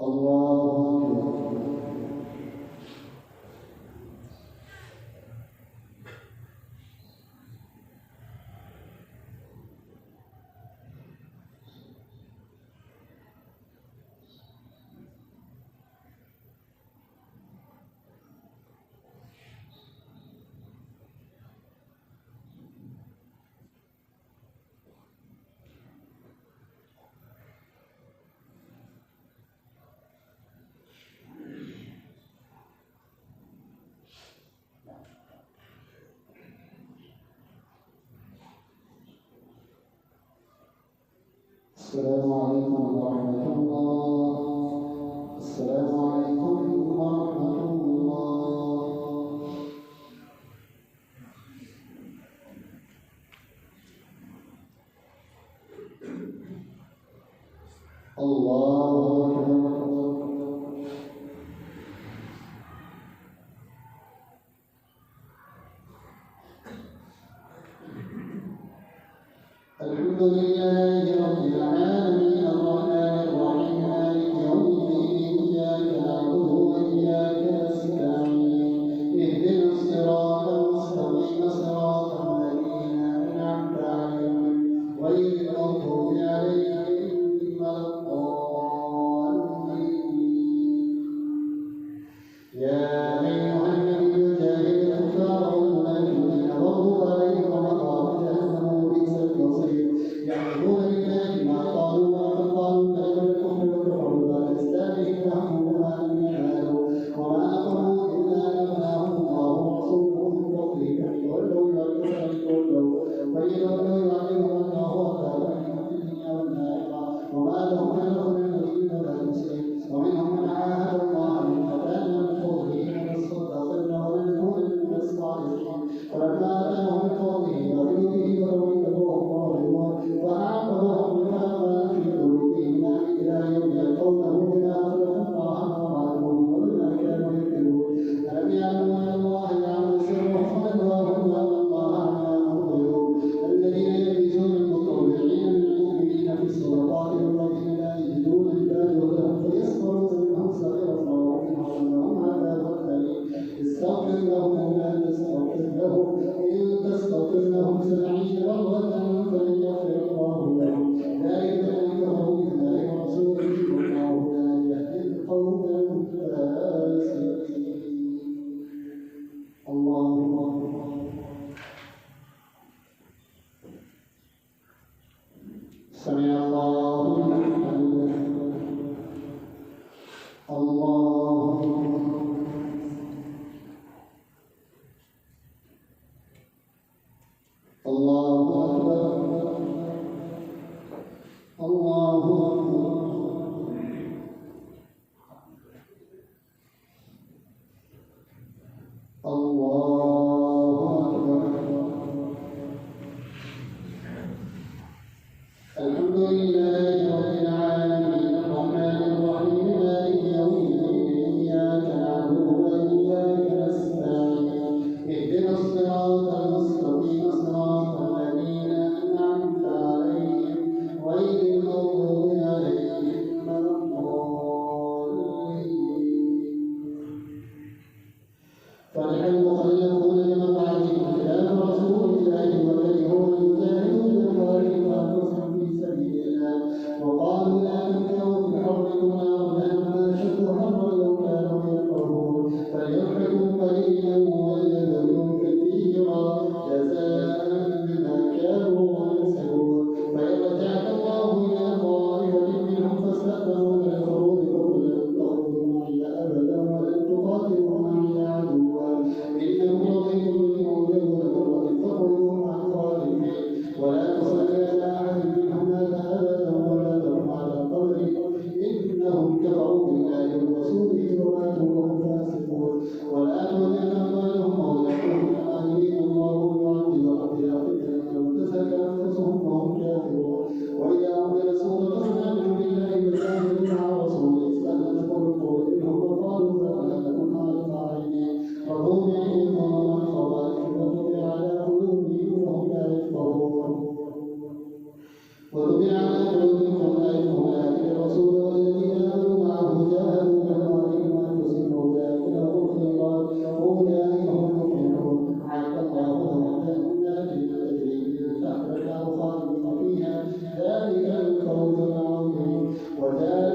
الله أكبر. السلام عليكم ورحمة الله. السلام عليكم ورحمة الله. الله أكبر. الحمد لله رب العالمين الرحمن الرحيم مالك يوم الدين إياك نعبد وإياك نستعين اهدنا الصراط المستقيم صراط الذين أنعمت عليهم غير المغضوب عليهم ولا الضالين. يا أيها النبي جاهد الكفار والمنافقين واغلظ عليهم ومأواهم جهنم وبئس المصير. يحلفون بالله ما قالوا ولقد قالوا كلمة الكفر وكفروا بعد إسلامهم وهموا بما لم ينالوا وما نقموا إلا أن أغناهم الله ورسوله من فضله فإن تولوا يعلمهم أنه أخلاق منهم في الدنيا والآخرة وما لهم عنه من ولي ولا نصير. ومنهم من عاهد الله من أتانا من فضله لنصدقن ولنكون من الصالحين فلما آتاهم من فضله رضوا به ورضوا الله وأعقبهم نفاقا في قلوبهم إلى يوم يلقونه بما أخلفوا الله ووعدوه وبما كانوا يكذبون. ألم يعلموا أن الله يعلم سرهم ونجواهم وأن الله علام الغيوب. الذين يلبسون المطوعين من المؤمنين في الصدقات والذين لا يجدون إلا جهدهم فيسخرون منهم سخر الله منهم ولهم عذاب أليم. استغفر لهم أو لا تستغفر لهم إن تستغفر لهم 70 مرة فلن يغفر الله لهم ذلك بأن كفروا بالله ورسوله والله لا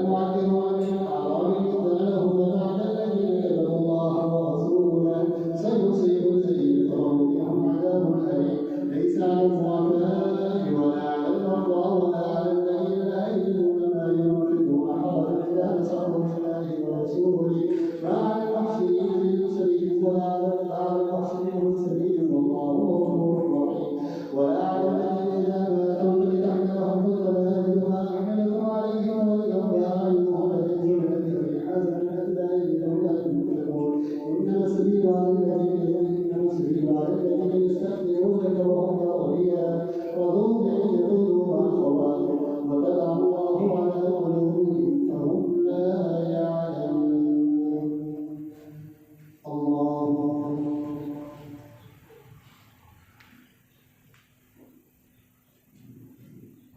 المعذرون من الأعراب يؤذن لهم وبعد الذين كذبوا الله ورسوله سيصيب الذين كفروا منهم عذاب أليم ليس على الضعفاء ولا على المرضى ولا على الذين لا يجدون ما ينفقون حرج إذا نصروا لله ورسوله ما على المحسنين من سبيل ولا على المحسنين من سبيل والله غفور رحيم ولا على الذين إذا ما أتوا لتحملهم الغلائل ما حملتم عليهم ولهم أعينهم ينزلون به حزن أتباعهم لولا ينفقون إنما السبيل على الذين يستكبرونك وهم أغنياء رضوا بأن يقولوا مع الخوارج وطبع الله على قلوبهم فهم لا يعلمون. الله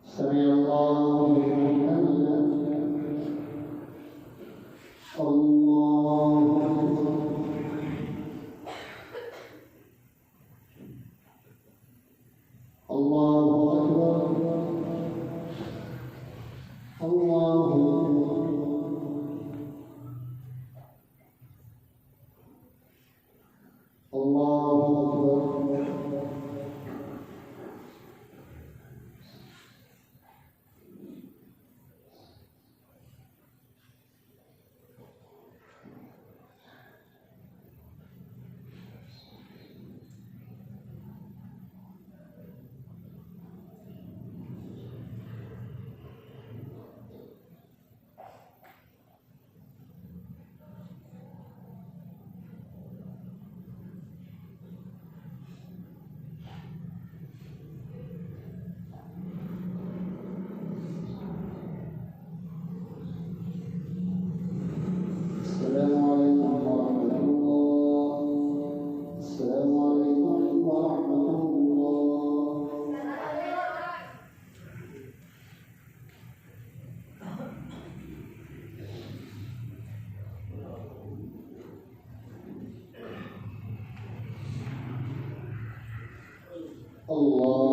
سمع الله لمن حمده. الله الله أكبر. الله الله أكبر. السلام عليكم ورحمة الله. السلام عليكم ورحمة الله. الله